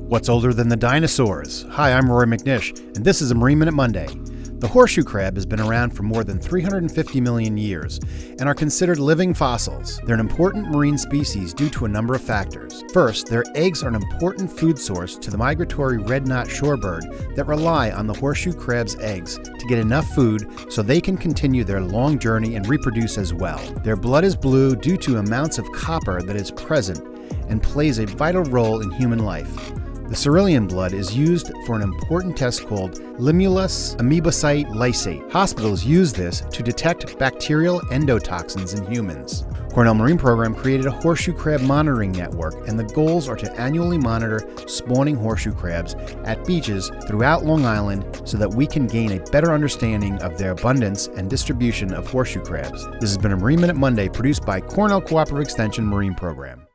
What's older than the dinosaurs? Hi, I'm Rory McNish, and this is a Marine Minute Monday. The horseshoe crab has been around for more than 350 million years and are considered living fossils. They're an important marine species due to a number of factors. First, their eggs are an important food source to the migratory red-knot shorebird that rely on the horseshoe crab's eggs to get enough food so they can continue their long journey and reproduce as well. Their blood is blue due to amounts of copper that is present and plays a vital role in human life. The cerulean blood is used for an important test called limulus amoebocyte lysate. Hospitals use this to detect bacterial endotoxins in humans. Cornell Marine Program created a horseshoe crab monitoring network, and the goals are to annually monitor spawning horseshoe crabs at beaches throughout Long Island so that we can gain a better understanding of their abundance and distribution of horseshoe crabs. This has been a Marine Minute Monday produced by Cornell Cooperative Extension Marine Program.